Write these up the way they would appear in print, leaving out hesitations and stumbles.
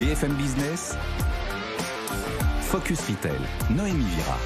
BFM Business, Focus Retail, Noémie Vira.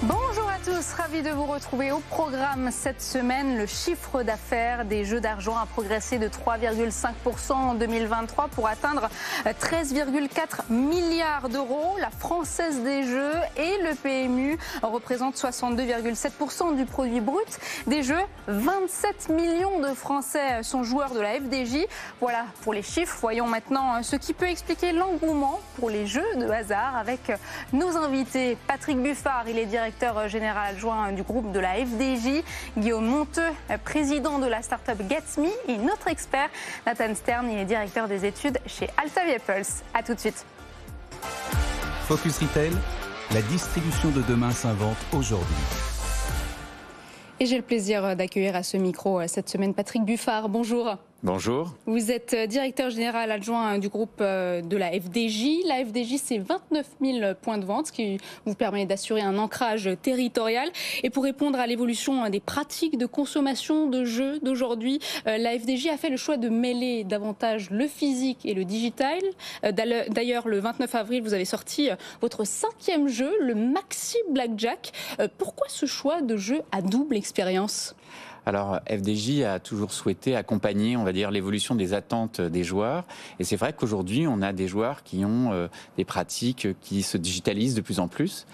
Bonjour à tous, ravi de vous retrouver au programme cette semaine. Le chiffre d'affaires des jeux d'argent a progressé de 3,5% en 2023 pour atteindre 13,4 milliards d'euros. La Française des Jeux et le PMU représentent 62,7% du produit brut des jeux. 27 millions de Français sont joueurs de la FDJ. Voilà pour les chiffres. Voyons maintenant ce qui peut expliquer l'engouement pour les jeux de hasard avec nos invités. Patrick Buffard, il est directeur général adjoint du groupe de la FDJ. Guillaume Monteux, président de la start-up GetMe. Et notre expert, Nathan Stern, il est directeur des études chez Alta Vehicles. A tout de suite. Focus Retail, la distribution de demain s'invente aujourd'hui. Et j'ai le plaisir d'accueillir à ce micro cette semaine Patrick Buffard. Bonjour. Bonjour. Vous êtes directeur général adjoint du groupe de la FDJ. La FDJ, c'est 29 000 points de vente, ce qui vous permet d'assurer un ancrage territorial. Et pour répondre à l'évolution des pratiques de consommation de jeux d'aujourd'hui, la FDJ a fait le choix de mêler davantage le physique et le digital. D'ailleurs, le 29 avril, vous avez sorti votre 5e jeu, le Maxi Blackjack. Pourquoi ce choix de jeu à double expérience ? Alors, FDJ a toujours souhaité accompagner, on va dire, l'évolution des attentes des joueurs. Et c'est vrai qu'aujourd'hui, on a des joueurs qui ont des pratiques qui se digitalisent de plus en plus.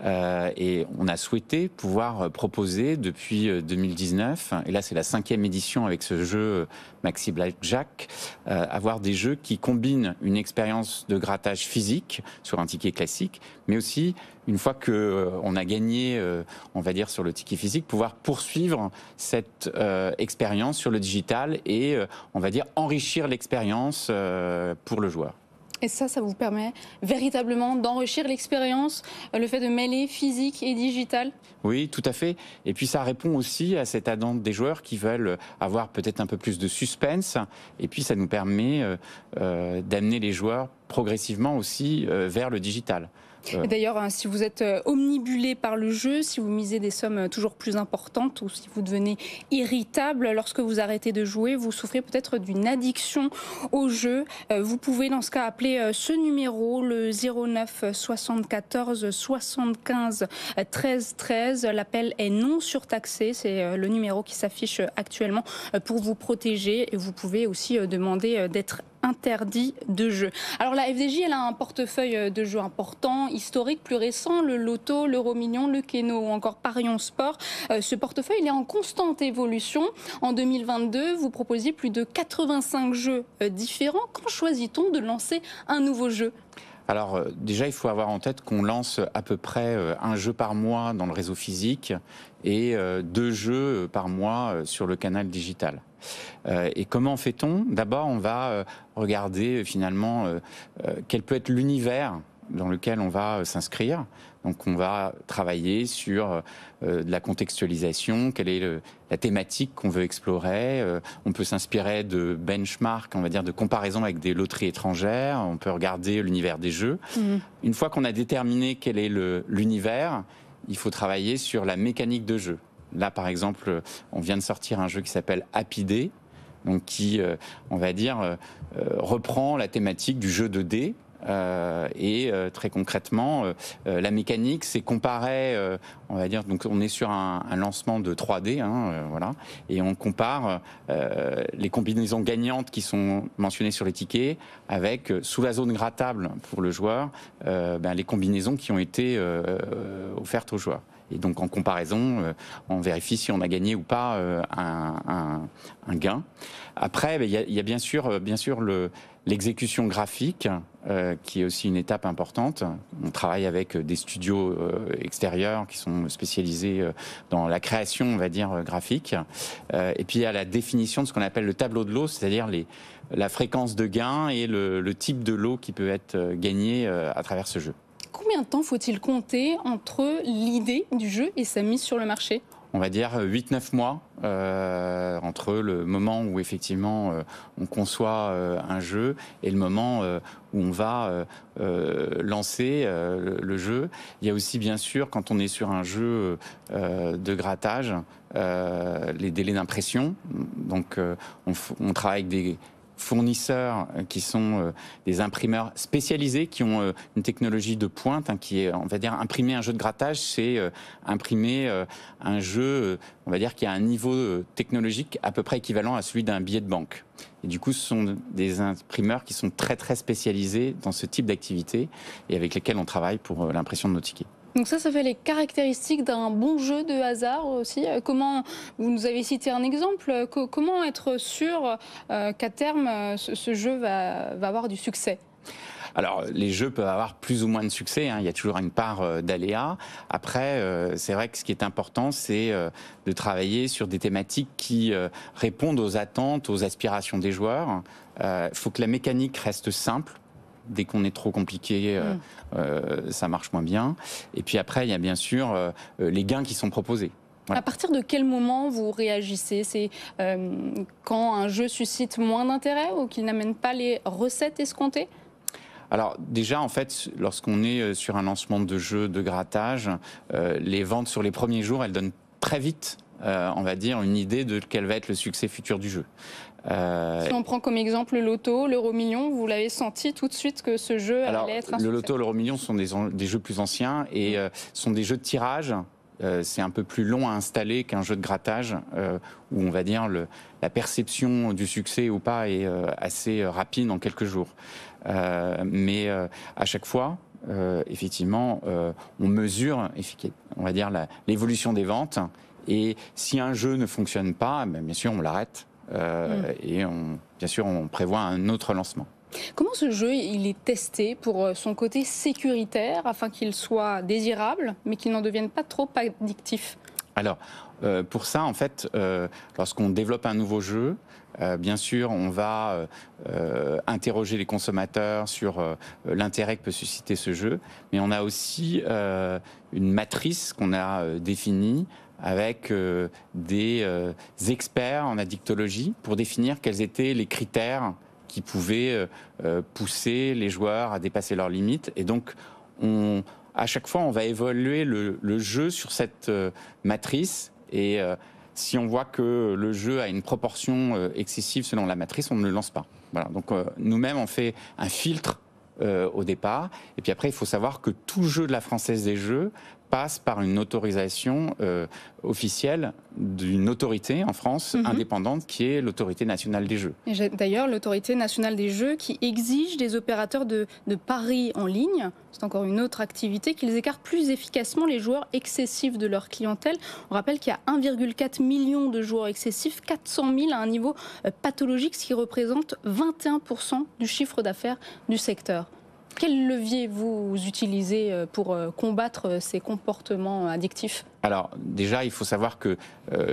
Et on a souhaité pouvoir proposer depuis 2019, et là c'est la 5e édition avec ce jeu Maxi Blackjack, avoir des jeux qui combinent une expérience de grattage physique sur un ticket classique, mais aussi une fois qu'on a gagné, on va dire, sur le ticket physique, pouvoir poursuivre cette expérience sur le digital et, on va dire, enrichir l'expérience pour le joueur. Et ça vous permet véritablement d'enrichir l'expérience, le fait de mêler physique et digital ? Oui, tout à fait. Et puis ça répond aussi à cette attente des joueurs qui veulent avoir peut-être un peu plus de suspense. Et puis ça nous permet d'amener les joueurs progressivement aussi vers le digital. D'ailleurs, si vous êtes omnibulé par le jeu, si vous misez des sommes toujours plus importantes ou si vous devenez irritable lorsque vous arrêtez de jouer, vous souffrez peut-être d'une addiction au jeu. Vous pouvez dans ce cas appeler ce numéro, le 09 74 75 13 13. L'appel est non surtaxé, c'est le numéro qui s'affiche actuellement pour vous protéger. Et vous pouvez aussi demander d'être interdit de jeu. Alors la FDJ, elle a un portefeuille de jeux important, historique, plus récent, le Loto, l'Euro-Million, le Keno ou encore Parion Sport. Ce portefeuille, il est en constante évolution. En 2022, vous proposiez plus de 85 jeux différents. Quand choisit-on de lancer un nouveau jeu ? Alors déjà, il faut avoir en tête qu'on lance à peu près un jeu par mois dans le réseau physique et 2 jeux par mois sur le canal digital. Et comment fait-on ? D'abord, on va regarder finalement quel peut être l'univers dans lequel on va s'inscrire. Donc on va travailler sur de la contextualisation, quelle est la thématique qu'on veut explorer. On peut s'inspirer de benchmarks, on va dire de comparaison avec des loteries étrangères. On peut regarder l'univers des jeux. Une fois qu'on a déterminé quel est l'univers, il faut travailler sur la mécanique de jeu. Là, par exemple, on vient de sortir un jeu qui s'appelle Happy Day, donc qui, on va dire, reprend la thématique du jeu de dés. Et très concrètement, la mécanique, c'est comparer, on va dire, donc on est sur un lancement de 3D, voilà, et on compare les combinaisons gagnantes qui sont mentionnées sur les tickets avec, sous la zone grattable pour le joueur, les combinaisons qui ont été offertes aux joueurs. Et donc en comparaison, on vérifie si on a gagné ou pas un gain. Après, il y a bien sûr l'exécution graphique, qui est aussi une étape importante. On travaille avec des studios extérieurs qui sont spécialisés dans la création, on va dire, graphique. Et puis il y a la définition de ce qu'on appelle le tableau de lot, c'est-à-dire la fréquence de gain et le type de lot qui peut être gagné à travers ce jeu. Combien de temps faut-il compter entre l'idée du jeu et sa mise sur le marché ? On va dire 8-9 mois entre le moment où effectivement on conçoit un jeu et le moment où on va lancer le jeu. Il y a aussi bien sûr, quand on est sur un jeu de grattage, les délais d'impression. Donc on travaille avec fournisseurs qui sont des imprimeurs spécialisés, qui ont une technologie de pointe, qui est, on va dire, imprimer un jeu de grattage, c'est imprimer un jeu, on va dire, qui a un niveau technologique à peu près équivalent à celui d'un billet de banque. Et du coup, ce sont des imprimeurs qui sont très très spécialisés dans ce type d'activité et avec lesquels on travaille pour l'impression de nos tickets. Donc ça fait les caractéristiques d'un bon jeu de hasard aussi. Comment, vous nous avez cité un exemple, comment être sûr qu'à terme, ce jeu va avoir du succès ? Alors, les jeux peuvent avoir plus ou moins de succès, il y a toujours une part d'aléa. Après, c'est vrai que ce qui est important, c'est de travailler sur des thématiques qui répondent aux attentes, aux aspirations des joueurs. Il faut que la mécanique reste simple. Dès qu'on est trop compliqué, ça marche moins bien. Et puis après, il y a bien sûr les gains qui sont proposés. Voilà. À partir de quel moment vous réagissez ? C'est quand un jeu suscite moins d'intérêt ou qu'il n'amène pas les recettes escomptées ? Alors déjà, en fait, lorsqu'on est sur un lancement de jeu de grattage, les ventes sur les premiers jours, elles donnent très vite, on va dire, une idée de quel va être le succès futur du jeu. Si on prend comme exemple le loto, l'euro-million, vous l'avez senti tout de suite que ce jeu allait être un succès ? Le loto, l'euro-million sont des jeux plus anciens et sont des jeux de tirage. C'est un peu plus long à installer qu'un jeu de grattage où on va dire la perception du succès ou pas est assez rapide en quelques jours. Mais à chaque fois, effectivement, on mesure, on va dire, l'évolution des ventes. Et si un jeu ne fonctionne pas, bien sûr, on l'arrête. Et bien sûr, on prévoit un autre lancement. Comment ce jeu il est testé pour son côté sécuritaire afin qu'il soit désirable mais qu'il n'en devienne pas trop addictif ? Alors, pour ça, en fait, lorsqu'on développe un nouveau jeu, bien sûr, on va interroger les consommateurs sur l'intérêt que peut susciter ce jeu, mais on a aussi une matrice qu'on a définie avec des experts en addictologie pour définir quels étaient les critères qui pouvaient pousser les joueurs à dépasser leurs limites. Et donc, à chaque fois, on va évaluer le jeu sur cette matrice. Et si on voit que le jeu a une proportion excessive selon la matrice, on ne le lance pas. Voilà. Donc, nous-mêmes, on fait un filtre au départ. Et puis après, il faut savoir que tout jeu de la Française des Jeux passe par une autorisation officielle d'une autorité en France indépendante qui est l'Autorité nationale des jeux. D'ailleurs, l'Autorité nationale des jeux qui exige des opérateurs de paris en ligne, c'est encore une autre activité, qu'ils écartent plus efficacement les joueurs excessifs de leur clientèle. On rappelle qu'il y a 1,4 million de joueurs excessifs, 400 000 à un niveau pathologique, ce qui représente 21% du chiffre d'affaires du secteur. Quel levier vous utilisez pour combattre ces comportements addictifs ? Alors déjà, il faut savoir que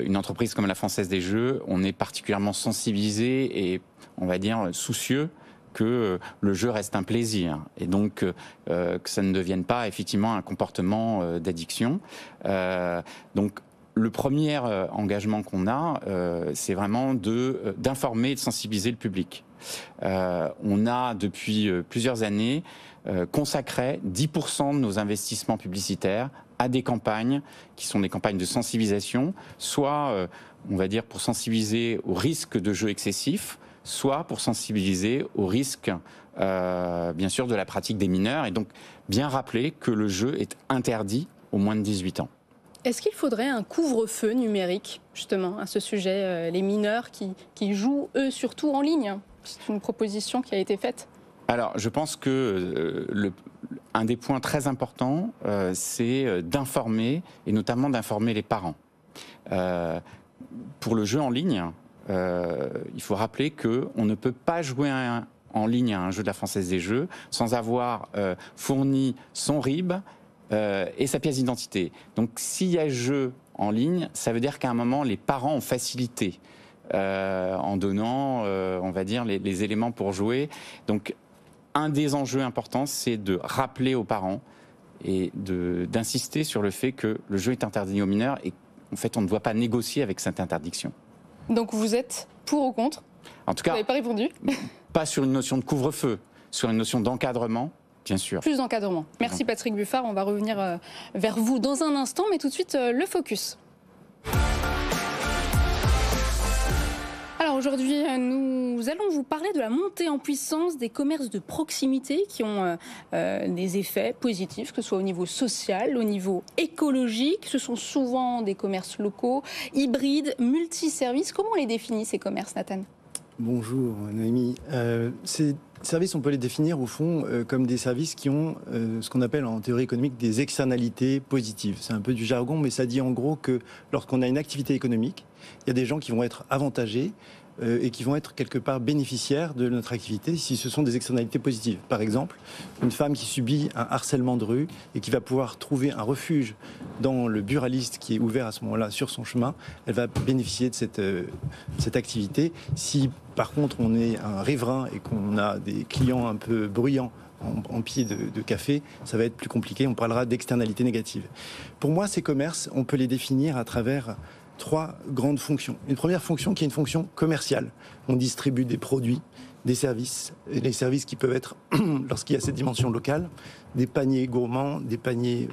une entreprise comme la Française des Jeux, on est particulièrement sensibilisé et on va dire soucieux que le jeu reste un plaisir et donc que ça ne devienne pas effectivement un comportement d'addiction. Donc le premier engagement qu'on a, c'est vraiment d'informer et de sensibiliser le public. On a depuis plusieurs années consacré 10% de nos investissements publicitaires à des campagnes qui sont des campagnes de sensibilisation, soit on va dire pour sensibiliser au risque de jeux excessifs, soit pour sensibiliser au risque bien sûr de la pratique des mineurs et donc bien rappeler que le jeu est interdit aux moins de 18 ans. Est-ce qu'il faudrait un couvre-feu numérique, justement, à ce sujet, les mineurs qui jouent, eux, surtout en ligne ? C'est une proposition qui a été faite. Alors, je pense que un des points très importants, c'est d'informer, et notamment d'informer les parents. Pour le jeu en ligne, il faut rappeler qu'on ne peut pas jouer en ligne à un jeu de la Française des Jeux sans avoir fourni son RIB, et sa pièce d'identité. Donc s'il y a jeu en ligne, ça veut dire qu'à un moment, les parents ont facilité en donnant, on va dire, les éléments pour jouer. Donc un des enjeux importants, c'est de rappeler aux parents et d'insister sur le fait que le jeu est interdit aux mineurs et en fait, on ne doit pas négocier avec cette interdiction. Donc vous êtes pour ou contre ? En tout cas, vous n'avez pas répondu. Pas sur une notion de couvre-feu, sur une notion d'encadrement. Bien sûr. Plus d'encadrement. Merci Patrick Buffard. On va revenir vers vous dans un instant, mais tout de suite le focus. Alors Alors aujourd'hui, nous allons vous parler de la montée en puissance des commerces de proximité qui ont des effets positifs, que ce soit au niveau social, au niveau écologique. Ce sont souvent des commerces locaux, hybrides, multiservices. Comment on les définit, ces commerces, Nathan ? Bonjour Noémie. Ces services, on peut les définir au fond comme des services qui ont ce qu'on appelle en théorie économique des externalités positives. C'est un peu du jargon, mais ça dit en gros que lorsqu'on a une activité économique, il y a des gens qui vont être avantagés et qui vont être quelque part bénéficiaires de notre activité si ce sont des externalités positives. Par exemple, une femme qui subit un harcèlement de rue et qui va pouvoir trouver un refuge dans le buraliste qui est ouvert à ce moment-là sur son chemin, elle va bénéficier de cette activité. Si par contre on est un riverain et qu'on a des clients un peu bruyants en pied de café, ça va être plus compliqué, on parlera d'externalités négatives. Pour moi, ces commerces, on peut les définir à travers 3 grandes fonctions. Une première fonction qui est une fonction commerciale. On distribue des produits, des services, et les services qui peuvent être, lorsqu'il y a cette dimension locale, des paniers gourmands, des paniers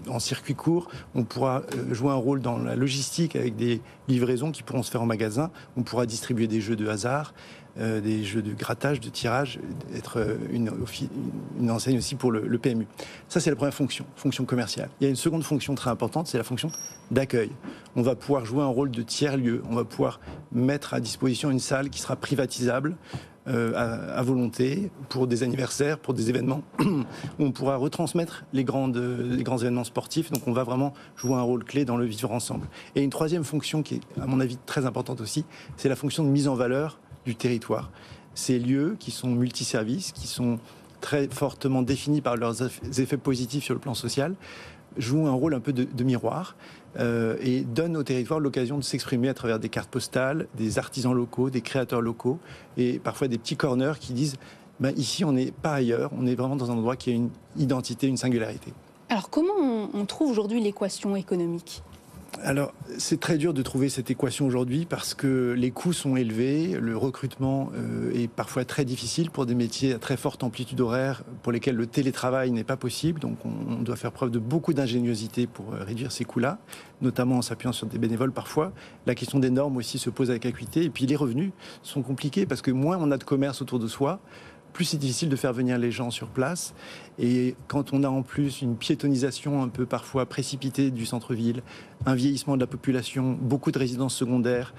en circuit court. On pourra jouer un rôle dans la logistique avec des livraisons qui pourront se faire en magasin. On pourra distribuer des jeux de hasard, des jeux de grattage, de tirage, être une enseigne aussi pour le PMU. Ça, c'est la première fonction commerciale. Il y a une seconde fonction très importante, c'est la fonction d'accueil. On va pouvoir jouer un rôle de tiers-lieu. On va pouvoir mettre à disposition une salle qui sera privatisable à volonté pour des anniversaires, pour des événements où on pourra retransmettre les grands événements sportifs. Donc on va vraiment jouer un rôle clé dans le vivre ensemble. Et une troisième fonction qui est, à mon avis, très importante aussi, c'est la fonction de mise en valeur du territoire. Ces lieux qui sont multiservices, qui sont très fortement définis par leurs effets positifs sur le plan social, jouent un rôle un peu de miroir et donnent au territoire l'occasion de s'exprimer à travers des cartes postales, des artisans locaux, des créateurs locaux et parfois des petits corners qui disent ici on n'est pas ailleurs, on est vraiment dans un endroit qui a une identité, une singularité. Alors comment on trouve aujourd'hui l'équation économique ? Alors, c'est très dur de trouver cette équation aujourd'hui parce que les coûts sont élevés, le recrutement est parfois très difficile pour des métiers à très forte amplitude horaire pour lesquels le télétravail n'est pas possible. Donc, on doit faire preuve de beaucoup d'ingéniosité pour réduire ces coûts-là, notamment en s'appuyant sur des bénévoles parfois. La question des normes aussi se pose avec acuité. Et puis, les revenus sont compliqués parce que moins on a de commerce autour de soi, plus c'est difficile de faire venir les gens sur place. Et quand on a en plus une piétonisation un peu parfois précipitée du centre-ville, un vieillissement de la population, beaucoup de résidences secondaires,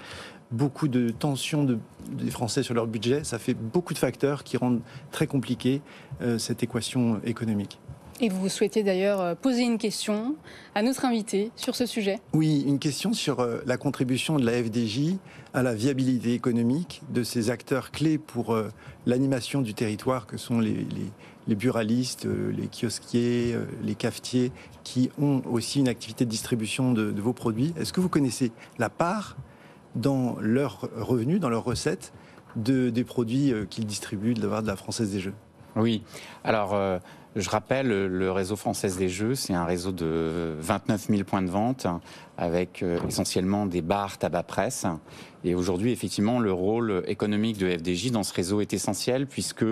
beaucoup de tensions des Français sur leur budget, ça fait beaucoup de facteurs qui rendent très compliquée cette équation économique. Et vous souhaitez d'ailleurs poser une question à notre invité sur ce sujet ? Oui, une question sur la contribution de la FDJ à la viabilité économique de ces acteurs clés pour l'animation du territoire que sont les buralistes, les kiosquiers, les cafetiers qui ont aussi une activité de distribution de vos produits. Est-ce que vous connaissez la part dans leurs revenus, dans leurs recettes des produits qu'ils distribuent de la part de la Française des Jeux ? Oui, alors je rappelle, le réseau Française des Jeux, c'est un réseau de 29 000 points de vente avec essentiellement des bars tabac presse. Et aujourd'hui, effectivement, le rôle économique de FDJ dans ce réseau est essentiel puisque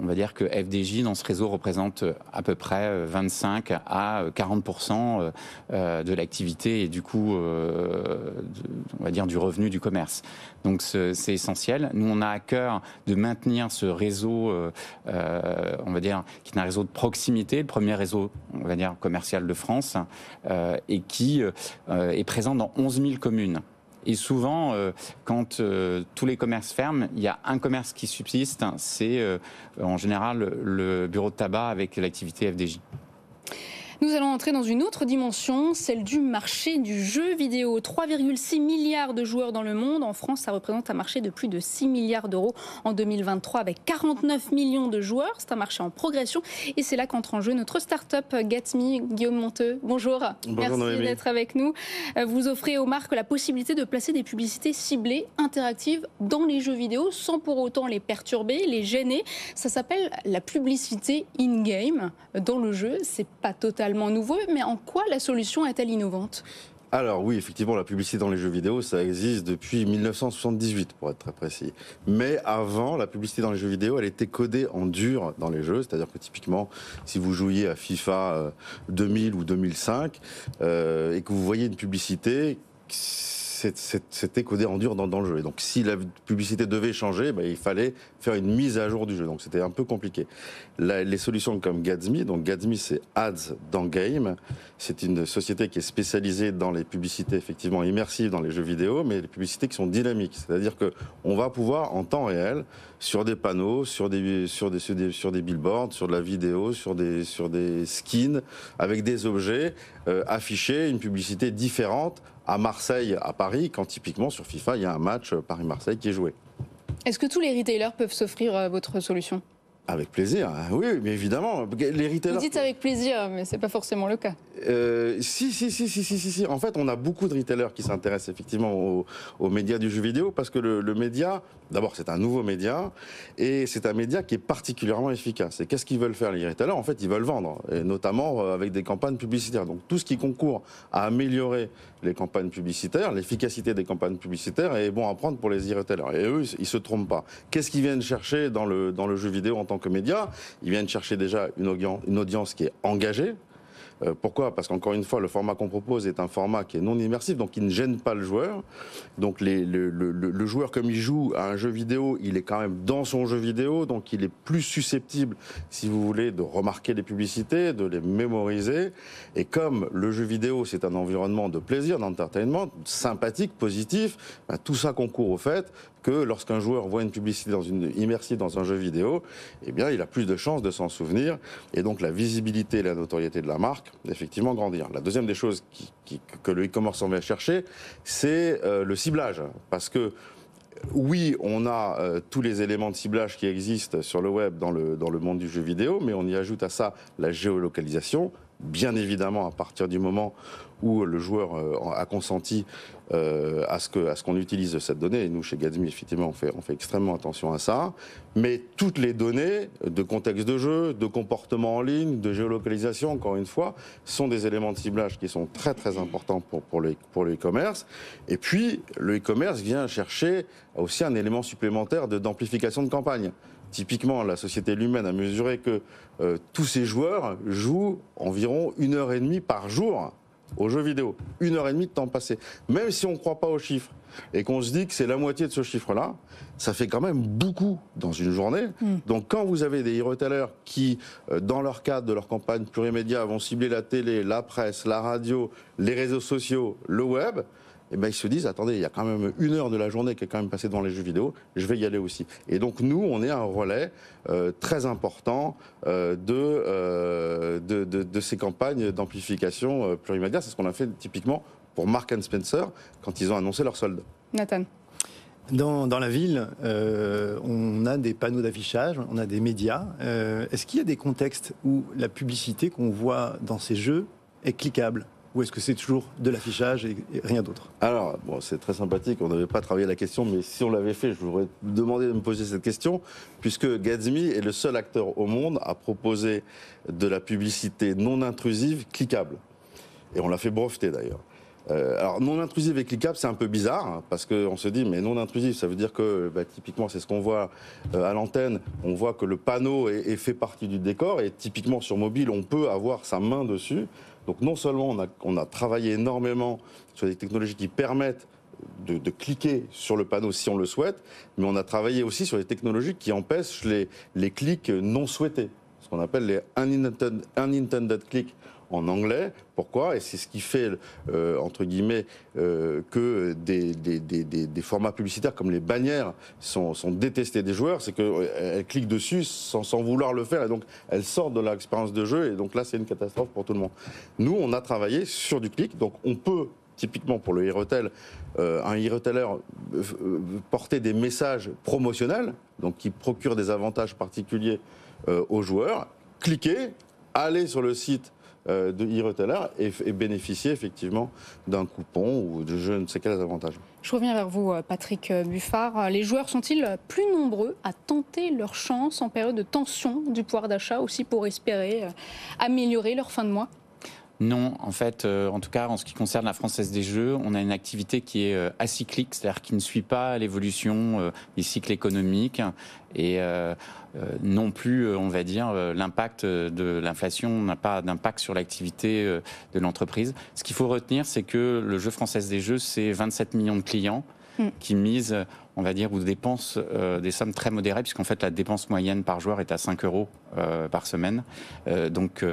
on va dire que FDJ dans ce réseau représente à peu près 25 à 40% de l'activité et du coup, on va dire du revenu du commerce. Donc c'est essentiel. Nous, on a à cœur de maintenir ce réseau, on va dire, qui est un réseau de proximité, le premier réseau, on va dire, commercial de France, et qui est présent dans 11 000 communes. Et souvent, quand tous les commerces ferment, il y a un commerce qui subsiste, c'est en général le bureau de tabac avec l'activité FDJ. Nous allons entrer dans une autre dimension, celle du marché du jeu vidéo. 3,6 milliards de joueurs dans le monde. En France, ça représente un marché de plus de 6 milliards d'euros en 2023 avec 49 millions de joueurs. C'est un marché en progression et c'est là qu'entre en jeu notre start-up Gatme. Guillaume Monteux, bonjour. Bonjour. Merci d'être avec nous. Vous offrez aux marques la possibilité de placer des publicités ciblées, interactives dans les jeux vidéo sans pour autant les perturber, les gêner. Ça s'appelle la publicité in-game dans le jeu. C'est pas totalement nouveau, mais en quoi la solution est-elle innovante ? Alors oui, effectivement, la publicité dans les jeux vidéo, ça existe depuis 1978, pour être très précis. Mais avant, la publicité dans les jeux vidéo, elle était codée en dur dans les jeux. C'est-à-dire que typiquement, si vous jouiez à FIFA 2000 ou 2005 et que vous voyez une publicité, c'était codé en dur dans le jeu. Et donc si la publicité devait changer, il fallait faire une mise à jour du jeu. Donc c'était un peu compliqué. Les solutions comme Gatsby, donc Gatsby c'est Ads dans Game, c'est une société qui est spécialisée dans les publicités effectivement immersives dans les jeux vidéo, mais les publicités qui sont dynamiques. C'est-à-dire qu'on va pouvoir en temps réel, sur des panneaux, sur des billboards, sur de la vidéo, sur des skins, avec des objets, afficher une publicité différente à Marseille, à Paris, quand typiquement sur FIFA, il y a un match Paris-Marseille qui est joué. Est-ce que tous les retailers peuvent s'offrir votre solution ? Avec plaisir, oui, mais évidemment. Les retailers... Vous dites avec plaisir, mais c'est pas forcément le cas. Si. En fait, on a beaucoup de retailers qui s'intéressent effectivement aux médias du jeu vidéo parce que le média, d'abord, c'est un nouveau média et c'est un média qui est particulièrement efficace. Et qu'est-ce qu'ils veulent faire les retailers ? En fait, ils veulent vendre, et notamment avec des campagnes publicitaires. Donc tout ce qui concourt à améliorer les campagnes publicitaires, l'efficacité des campagnes publicitaires est bon à prendre pour les e-retailers. Et eux, ils se trompent pas. Qu'est-ce qu'ils viennent chercher dans le jeu vidéo en tant que média ? Ils viennent chercher déjà une audience qui est engagée. Pourquoi ? Parce qu'encore une fois, le format qu'on propose est un format qui est non immersif, donc il ne gêne pas le joueur. Donc le joueur, comme il joue à un jeu vidéo, il est quand même dans son jeu vidéo, donc il est plus susceptible, si vous voulez, de remarquer les publicités, de les mémoriser. Et comme le jeu vidéo, c'est un environnement de plaisir, d'entertainment, sympathique, positif, tout ça concourt au fait que lorsqu'un joueur voit une publicité immersive dans un jeu vidéo, eh bien, il a plus de chances de s'en souvenir. Et donc, la visibilité et la notoriété de la marque, effectivement, grandir. La deuxième des choses que le e-commerce en vient chercher, c'est le ciblage. Parce que, oui, on a tous les éléments de ciblage qui existent sur le web dans le monde du jeu vidéo, mais on y ajoute à ça la géolocalisation. Bien évidemment, à partir du moment où le joueur a consenti à ce qu'on utilise cette donnée, et nous, chez Gatsby, effectivement, on fait extrêmement attention à ça, mais toutes les données de contexte de jeu, de comportement en ligne, de géolocalisation, encore une fois, sont des éléments de ciblage qui sont très, très importants pour le e-commerce. Et puis, le e-commerce vient chercher aussi un élément supplémentaire d'amplification de campagne. Typiquement, la société Lumen a mesuré que tous ces joueurs jouent environ 1h30 par jour aux jeux vidéo. 1h30 de temps passé. Même si on ne croit pas aux chiffres et qu'on se dit que c'est la moitié de ce chiffre-là, ça fait quand même beaucoup dans une journée. Donc quand vous avez des e-retailers qui, dans leur cadre de leur campagne plurimédia, vont cibler la télé, la presse, la radio, les réseaux sociaux, le web, eh ben, ils se disent, attendez, il y a quand même 1 heure de la journée qui est quand même passée devant les jeux vidéo, je vais y aller aussi. Et donc nous, on est un relais très important de ces campagnes d'amplification plurimédia. C'est ce qu'on a fait typiquement pour Marks & Spencer quand ils ont annoncé leurs soldes. Nathan. Dans la ville, on a des panneaux d'affichage, on a des médias. Est-ce qu'il y a des contextes où la publicité qu'on voit dans ces jeux est cliquable ? Ou est-ce que c'est toujours de l'affichage et rien d'autre ? Alors, bon, c'est très sympathique, on n'avait pas travaillé la question, mais si on l'avait fait, je vous aurais demandé de me poser cette question, puisque Gatsby est le seul acteur au monde à proposer de la publicité non intrusive cliquable. Et on l'a fait breveter d'ailleurs. Alors, non intrusive et cliquable, c'est un peu bizarre, hein, parce qu'on se dit, mais non intrusive, ça veut dire que, typiquement, c'est ce qu'on voit à l'antenne, on voit que le panneau est fait partie du décor, et typiquement sur mobile, on peut avoir sa main dessus. Donc non seulement on a travaillé énormément sur des technologies qui permettent de cliquer sur le panneau si on le souhaite, mais on a travaillé aussi sur des technologies qui empêchent les clics non souhaités, ce qu'on appelle les unintended clics en anglais. Pourquoi ? Et c'est ce qui fait, entre guillemets, que des formats publicitaires comme les bannières sont détestés des joueurs, c'est qu'elles cliquent dessus sans vouloir le faire, et donc elles sortent de l'expérience de jeu, et donc là c'est une catastrophe pour tout le monde. Nous, on a travaillé sur du clic, donc on peut, typiquement pour le e-retail, un e-retailer porter des messages promotionnels, donc qui procurent des avantages particuliers aux joueurs, cliquer, aller sur le site de e-retailer et bénéficier effectivement d'un coupon ou de je ne sais quels avantages. Je reviens vers vous, Patrick Buffard. Les joueurs sont-ils plus nombreux à tenter leur chance en période de tension du pouvoir d'achat, aussi pour espérer améliorer leur fin de mois ? Non, en fait, en tout cas, en ce qui concerne la Française des Jeux, on a une activité qui est acyclique, c'est-à-dire qui ne suit pas l'évolution des cycles économiques et non plus, on va dire, l'impact de l'inflation n'a pas d'impact sur l'activité de l'entreprise. Ce qu'il faut retenir, c'est que le jeu Française des Jeux, c'est 27 millions de clients qui misent, on va dire, ou dépensent des sommes très modérées, puisqu'en fait la dépense moyenne par joueur est à 5 € par semaine. Donc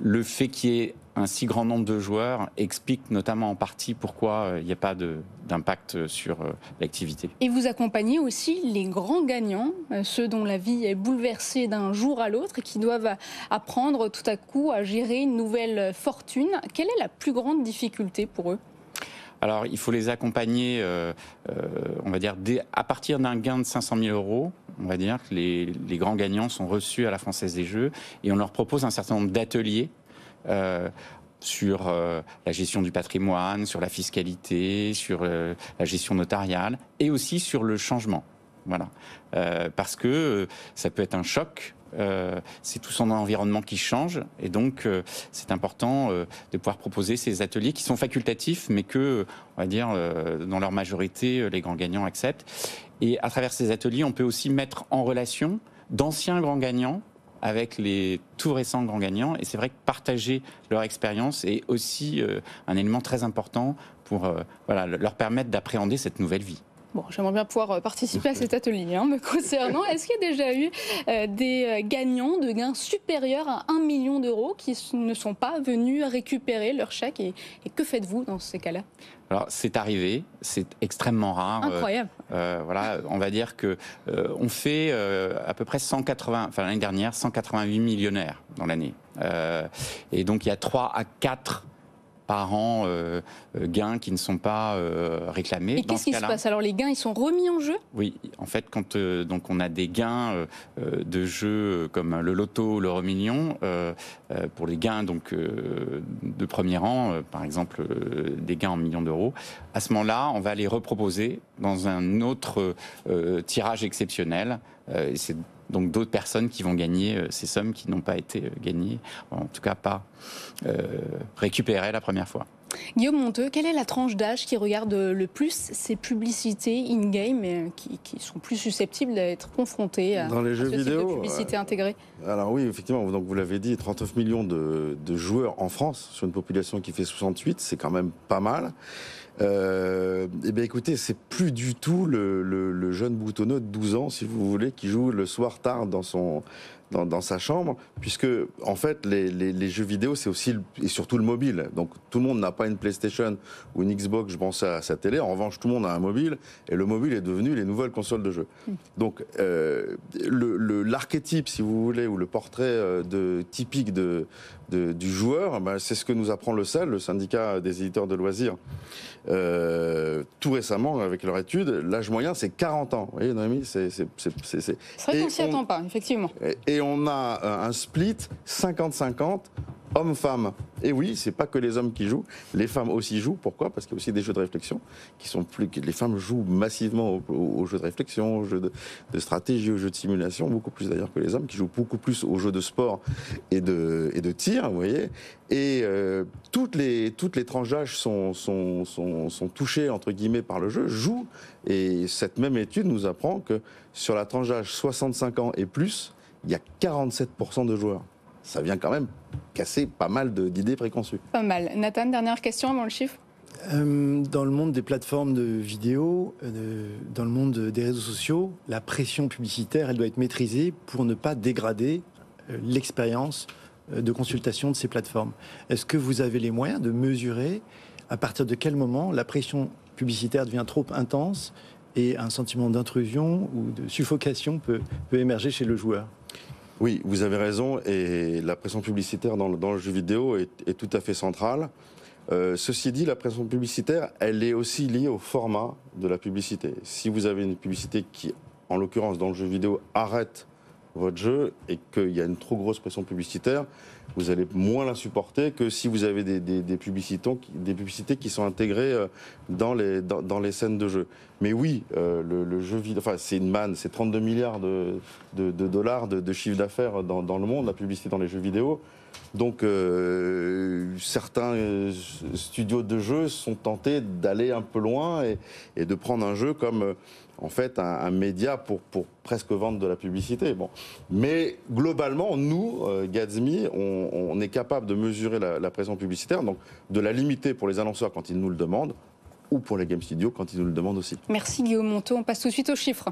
le fait qu'il y ait un si grand nombre de joueurs explique notamment en partie pourquoi il n'y a pas d'impact sur l'activité. Et vous accompagnez aussi les grands gagnants, ceux dont la vie est bouleversée d'un jour à l'autre et qui doivent apprendre tout à coup à gérer une nouvelle fortune. Quelle est la plus grande difficulté pour eux ? Alors, il faut les accompagner, on va dire, à partir d'un gain de 500 000 €. On va dire que les grands gagnants sont reçus à la Française des Jeux et on leur propose un certain nombre d'ateliers sur la gestion du patrimoine, sur la fiscalité, sur la gestion notariale et aussi sur le changement. Voilà. Parce que ça peut être un choc. C'est tout son environnement qui change et donc c'est important de pouvoir proposer ces ateliers qui sont facultatifs mais que, on va dire, dans leur majorité, les grands gagnants acceptent. Et à travers ces ateliers, on peut aussi mettre en relation d'anciens grands gagnants avec les tout récents grands gagnants. Et c'est vrai que partager leur expérience est aussi un élément très important pour leur permettre d'appréhender cette nouvelle vie. Bon, j'aimerais bien pouvoir participer à cet atelier, me concernant. Est-ce qu'il y a déjà eu des gagnants de gains supérieurs à 1 million d'euros qui ne sont pas venus récupérer leur chèque et que faites-vous dans ces cas-là ? Alors, c'est arrivé, c'est extrêmement rare. Incroyable. Voilà, on va dire que on fait à peu près 180, enfin l'année dernière, 188 millionnaires dans l'année. Et donc, il y a 3 à 4 par an gains qui ne sont pas réclamés. Et qu'est-ce qui se passe? Alors les gains, ils sont remis en jeu? Oui, en fait, quand donc on a des gains de jeux comme le loto, l'euro million, pour les gains donc de premier rang, par exemple des gains en millions d'euros, à ce moment-là, on va les reproposer dans un autre tirage exceptionnel. C'est donc d'autres personnes qui vont gagner ces sommes qui n'ont pas été gagnées, en tout cas pas récupérées la première fois. Guillaume Monteux, quelle est la tranche d'âge qui regarde le plus ces publicités in-game qui sont plus susceptibles d'être confrontées à les jeux ce vidéo, type de publicité intégrée? Alors oui, effectivement, donc vous l'avez dit, 39 millions de joueurs en France sur une population qui fait 68, c'est quand même pas mal. Eh bien écoutez, c'est plus du tout le jeune boutonneux de 12 ans, si vous voulez, qui joue le soir tard dans sa chambre, puisque en fait les jeux vidéo c'est aussi et surtout le mobile. Donc tout le monde n'a pas une PlayStation ou une Xbox, je pense à sa télé. En revanche, tout le monde a un mobile et le mobile est devenu les nouvelles consoles de jeu. Donc l'archétype, si vous voulez, ou le portrait typique du joueur, ben, c'est ce que nous apprend le CEL, le syndicat des éditeurs de loisirs. Tout récemment, avec leur étude, l'âge moyen c'est 40 ans. Vous voyez, Noémie, c'est vrai qu'on s'y attend pas, effectivement. Et on a un split 50-50 hommes-femmes. Et oui, c'est pas que les hommes qui jouent, les femmes aussi jouent. Pourquoi? Parce qu'il y a aussi des jeux de réflexion qui sont plus. Les femmes jouent massivement aux jeux de réflexion, aux jeux de stratégie, aux jeux de simulation, beaucoup plus d'ailleurs que les hommes, qui jouent beaucoup plus aux jeux de sport et de tir, vous voyez. Et toutes les tranches d'âge sont touchées entre guillemets par le jeu, jouent. Et cette même étude nous apprend que sur la tranche d'âge 65 ans et plus, il y a 47% de joueurs. Ça vient quand même casser pas mal d'idées préconçues. Pas mal. Nathan, dernière question avant le chiffre. Dans le monde des plateformes de vidéo, dans le monde des réseaux sociaux, la pression publicitaire, elle doit être maîtrisée pour ne pas dégrader l'expérience de consultation de ces plateformes. Est-ce que vous avez les moyens de mesurer à partir de quel moment la pression publicitaire devient trop intense et un sentiment d'intrusion ou de suffocation peut émerger chez le joueur? Oui, vous avez raison, et la pression publicitaire dans le jeu vidéo est tout à fait centrale. Ceci dit, la pression publicitaire, elle est aussi liée au format de la publicité. Si vous avez une publicité qui, en l'occurrence dans le jeu vidéo, arrête votre jeu et qu'il y a une trop grosse pression publicitaire, vous allez moins la supporter que si vous avez des publicités qui sont intégrées dans les scènes de jeu. Mais oui, le jeu vidéo, enfin, c'est une manne, c'est 32 milliards de dollars de chiffre d'affaires dans le monde, la publicité dans les jeux vidéo. Donc certains studios de jeux sont tentés d'aller un peu loin et de prendre un jeu comme en fait un média pour presque vendre de la publicité. Bon. Mais globalement, nous, Gatsby, on est capable de mesurer la pression publicitaire, donc de la limiter pour les annonceurs quand ils nous le demandent, ou pour les game studios quand ils nous le demandent aussi. Merci Guillaume Monteau, on passe tout de suite aux chiffres.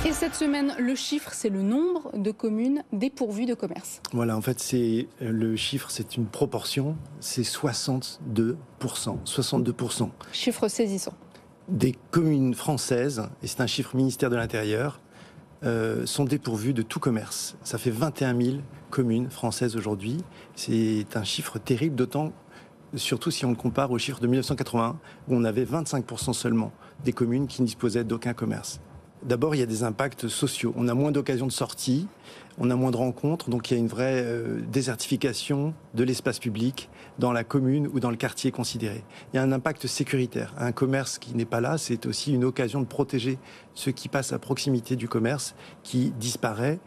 Et cette semaine, le chiffre, c'est le nombre de communes dépourvues de commerce. Voilà, en fait, le chiffre, c'est une proportion, c'est 62%. 62%. Chiffre saisissant. Des communes françaises, et c'est un chiffre ministère de l'Intérieur, sont dépourvues de tout commerce. Ça fait 21 000 communes françaises aujourd'hui. C'est un chiffre terrible, d'autant, surtout si on le compare au chiffre de 1981, où on avait 25% seulement des communes qui ne disposaient d'aucun commerce. D'abord, il y a des impacts sociaux. On a moins d'occasions de sortie, on a moins de rencontres, donc il y a une vraie désertification de l'espace public dans la commune ou dans le quartier considéré. Il y a un impact sécuritaire. Un commerce qui n'est pas là, c'est aussi une occasion de protéger ceux qui passent à proximité du commerce, qui disparaît.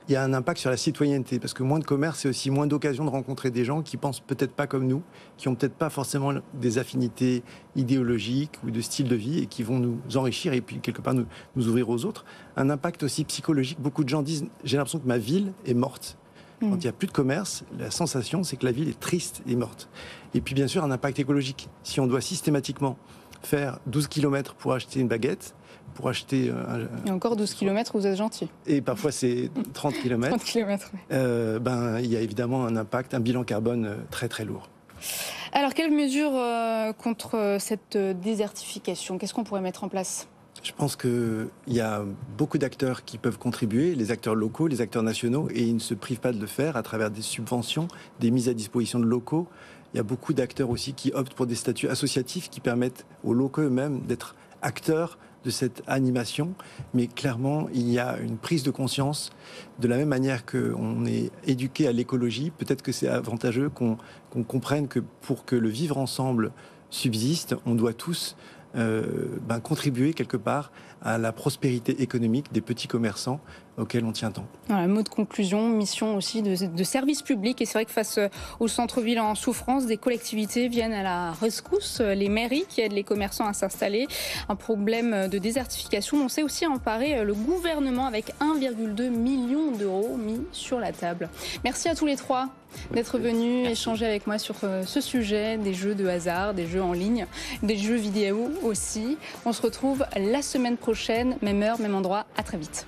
Il y a un impact sur la citoyenneté, parce que moins de commerce, c'est aussi moins d'occasions de rencontrer des gens qui pensent peut-être pas comme nous, qui ont peut-être pas forcément des affinités idéologiques ou de style de vie et qui vont nous enrichir et puis quelque part nous ouvrir aux autres. Un impact aussi psychologique. Beaucoup de gens disent « j'ai l'impression que ma ville est morte ». Quand il n'y a plus de commerce, la sensation, c'est que la ville est triste et morte. Et puis bien sûr, un impact écologique. Si on doit systématiquement faire 12 km pour acheter une baguette, pour acheter... Et encore 12 km, vous êtes gentil. Et parfois c'est 30 km. 30 km, oui. Il y a évidemment un impact, un bilan carbone très très lourd. Alors, quelles mesures contre cette désertification? Qu'est-ce qu'on pourrait mettre en place? Je pense qu'il y a beaucoup d'acteurs qui peuvent contribuer, les acteurs locaux, les acteurs nationaux, et ils ne se privent pas de le faire à travers des subventions, des mises à disposition de locaux. Il y a beaucoup d'acteurs aussi qui optent pour des statuts associatifs qui permettent aux locaux eux-mêmes d'être acteurs de cette animation, mais clairement, il y a une prise de conscience. De la même manière qu'on est éduqué à l'écologie, peut-être que c'est avantageux qu'on comprenne que pour que le vivre ensemble subsiste, on doit tous contribuer quelque part à la prospérité économique des petits commerçants auxquels on tient tant. Voilà, mot de conclusion, mission aussi de service public. Et c'est vrai que face au centre-ville en souffrance, des collectivités viennent à la rescousse. Les mairies qui aident les commerçants à s'installer. Un problème de désertification. On s'est aussi emparé le gouvernement avec 1,2 million d'euros mis sur la table. Merci à tous les trois d'être venus échanger avec moi sur ce sujet des jeux de hasard, des jeux en ligne, des jeux vidéo aussi. On se retrouve la semaine prochaine, même heure, même endroit. À très vite.